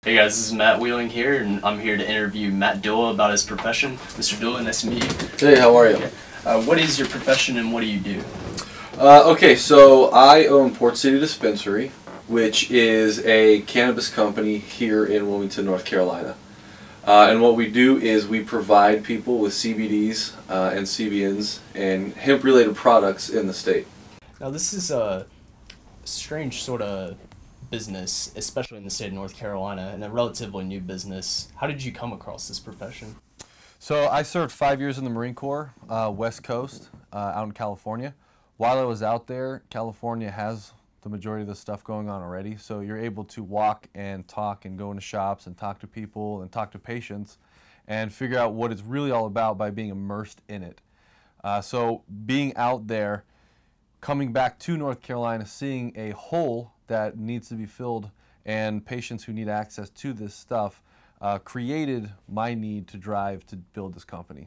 Hey guys, this is Matt Wheeling here, and I'm here to interview Matt Dilla about his profession. Mr. Dilla, nice to meet you. Hey, how are you? What is your profession and what do you do? Okay, so I own Port City Dispensary, which is a cannabis company here in Wilmington, North Carolina. And what we do is we provide people with CBDs and CBNs and hemp-related products in the state. Now this is a strange sort of business, especially in the state of North Carolina, and a relatively new business. How did you come across this profession? So I served 5 years in the Marine Corps, West Coast, out in California. While I was out there, California has the majority of this stuff going on already, so you're able to walk and talk and go into shops and talk to people and talk to patients and figure out what it's really all about by being immersed in it. So being out there, coming back to North Carolina, seeing a hole that needs to be filled and patients who need access to this stuff created my need to drive to build this company.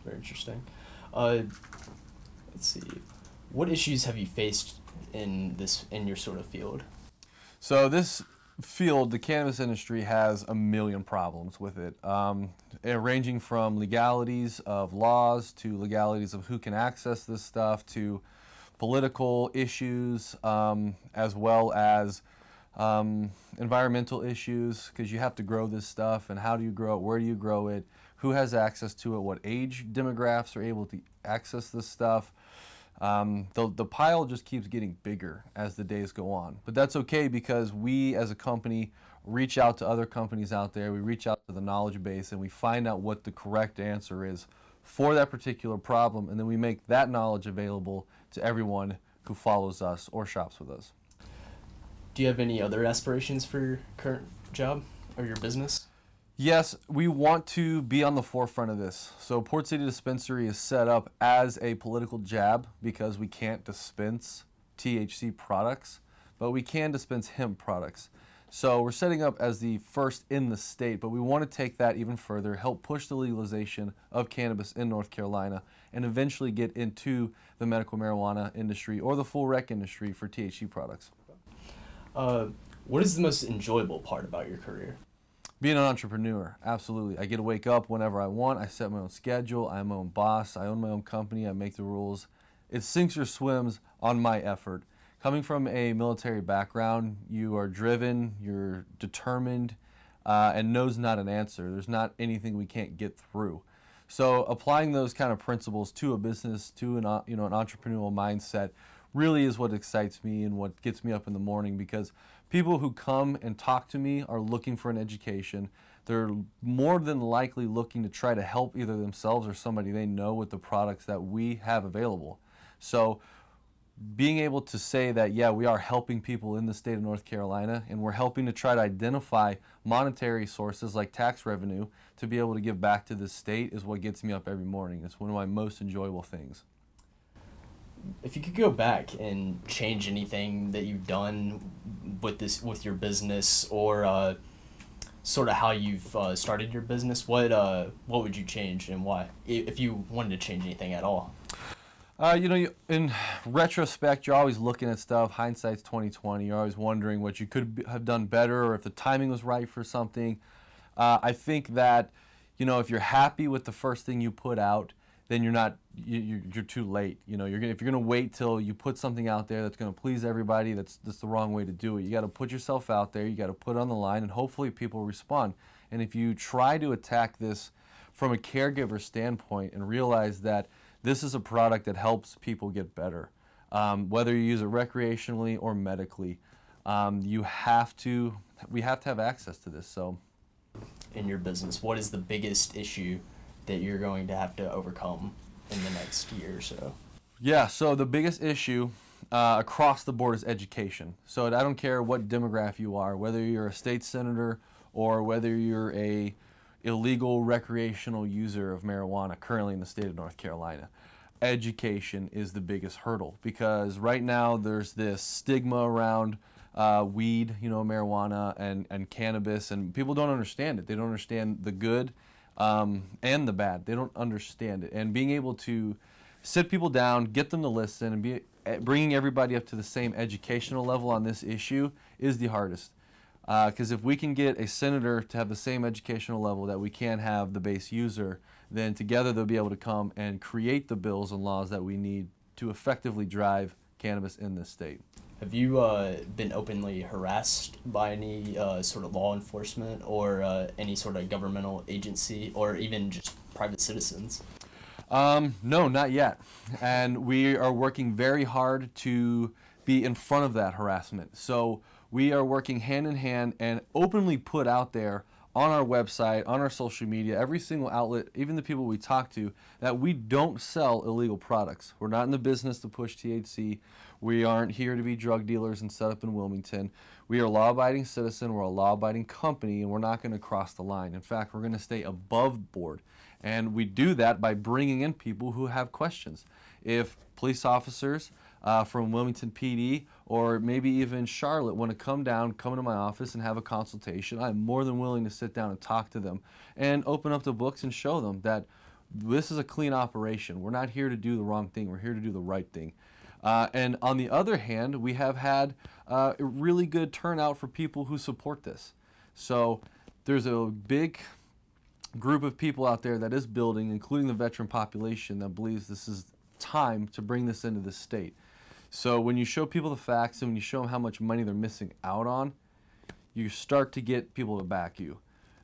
Very interesting. Let's see. What issues have you faced in your sort of field? So this field, the cannabis industry, has a million problems with it, ranging from legalities of laws to legalities of who can access this stuff to political issues, as well as environmental issues, because you have to grow this stuff, and how do you grow it, where do you grow it, who has access to it, what age demographics are able to access this stuff. The pile just keeps getting bigger as the days go on, but that's okay because we as a company reach out to other companies out there, we reach out to the knowledge base, and we find out what the correct answer is for that particular problem, and then we make that knowledge available to everyone who follows us or shops with us. Do you have any other aspirations for your current job or your business? Yes, we want to be on the forefront of this. So Port City Dispensary is set up as a political jab because we can't dispense THC products, but we can dispense hemp products. So we're setting up as the first in the state, but we want to take that even further, help push the legalization of cannabis in North Carolina, and eventually get into the medical marijuana industry or the full rec industry for THC products. What is the most enjoyable part about your career? Being an entrepreneur, absolutely. I get to wake up whenever I want. I set my own schedule. I'm my own boss. I own my own company. I make the rules. It sinks or swims on my effort. Coming from a military background, you are driven, you're determined, and no's not an answer. There's not anything we can't get through. So applying those kind of principles to a business, to an entrepreneurial mindset, really is what excites me and what gets me up in the morning, because people who come and talk to me are looking for an education. They're more than likely looking to try to help either themselves or somebody they know with the products that we have available. So being able to say that, yeah, we are helping people in the state of North Carolina, and we're helping to try to identify monetary sources like tax revenue to be able to give back to this state, is what gets me up every morning. It's one of my most enjoyable things. If you could go back and change anything that you've done with your business, or sort of how you've started your business, what would you change and why, if you wanted to change anything at all? In retrospect, you're always looking at stuff. Hindsight's 20/20. You're always wondering what you could have done better, or if the timing was right for something. I think that, if you're happy with the first thing you put out, then you're too late. If you're gonna wait till you put something out there that's gonna please everybody, that's the wrong way to do it. You got to put yourself out there. You got to put it on the line, and hopefully people respond. And if you try to attack this from a caregiver standpoint and realize that this is a product that helps people get better, whether you use it recreationally or medically, we have to have access to this. So, in your business, what is the biggest issue that you're going to have to overcome in the next year or so? Yeah, so the biggest issue across the board is education. So I don't care what demographic you are, whether you're a state senator or whether you're a illegal recreational user of marijuana currently in the state of North Carolina. Education is the biggest hurdle, because right now there's this stigma around weed, marijuana and cannabis, and people don't understand it. They don't understand the good and the bad. They don't understand it. And being able to sit people down, get them to listen, and bringing everybody up to the same educational level on this issue is the hardest. Because if we can get a senator to have the same educational level that we can have the base user, then together they'll be able to come and create the bills and laws that we need to effectively drive cannabis in this state. Have you been openly harassed by any sort of law enforcement or any sort of governmental agency or even just private citizens? No, not yet. And we are working very hard to be in front of that harassment. So we are working hand in hand and openly put out there on our website, on our social media, every single outlet, even the people we talk to, that we don't sell illegal products. We're not in the business to push THC. We aren't here to be drug dealers and set up in Wilmington. We are a law-abiding citizen, we're a law-abiding company, and we're not going to cross the line. In fact, we're going to stay above board. And we do that by bringing in people who have questions. If police officers from Wilmington PD or maybe even Charlotte want to come to my office and have a consultation, I'm more than willing to sit down and talk to them and open up the books and show them that this is a clean operation. We're not here to do the wrong thing. We're here to do the right thing. And on the other hand, we have had a really good turnout for people who support this. So there's a big group of people out there that is building, including the veteran population, that believes this is time to bring this into the state. So when you show people the facts and when you show them how much money they're missing out on, you start to get people to back you.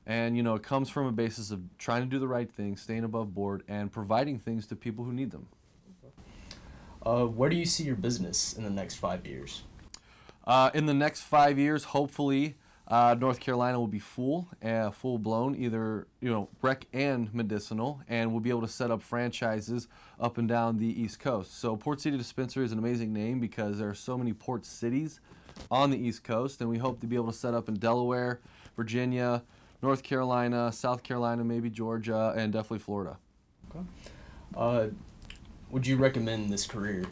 And you know, it comes from a basis of trying to do the right thing, staying above board, and providing things to people who need them. Where do you see your business in the next 5 years? In the next 5 years, hopefully, North Carolina will be full blown, either rec and medicinal, and we'll be able to set up franchises up and down the East Coast. So Port City Dispensary is an amazing name because there are so many port cities on the East Coast, and we hope to be able to set up in Delaware, Virginia, North Carolina, South Carolina, maybe Georgia, and definitely Florida. Okay. Would you recommend this career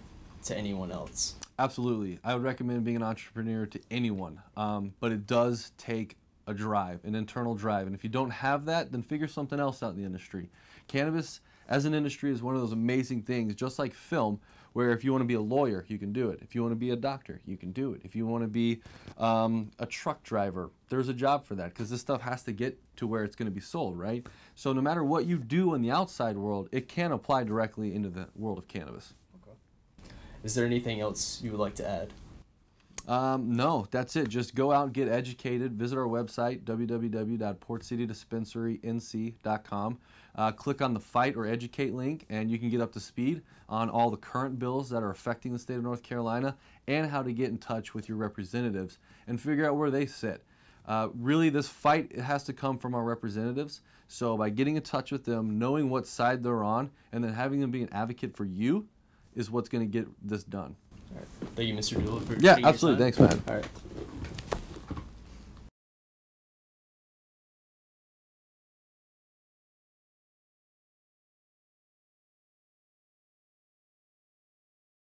to anyone else? Absolutely. I would recommend being an entrepreneur to anyone, but it does take a drive, an internal drive. And if you don't have that, then figure something else out in the industry. Cannabis as an industry is one of those amazing things, just like film, where if you want to be a lawyer, you can do it. If you want to be a doctor, you can do it. If you want to be a truck driver, there's a job for that because this stuff has to get to where it's going to be sold, right? So no matter what you do in the outside world, it can apply directly into the world of cannabis. Is there anything else you would like to add? No, that's it. Just go out and get educated. Visit our website, www.portcitydispensaryNC.com. Click on the Fight or Educate link, and you can get up to speed on all the current bills that are affecting the state of North Carolina and how to get in touch with your representatives and figure out where they sit. Really, this fight has to come from our representatives. So by getting in touch with them, knowing what side they're on, and then having them be an advocate for you, is what's going to get this done. All right. Thank you, Mr. Dooley, for Yeah, absolutely. Thanks, man. All right.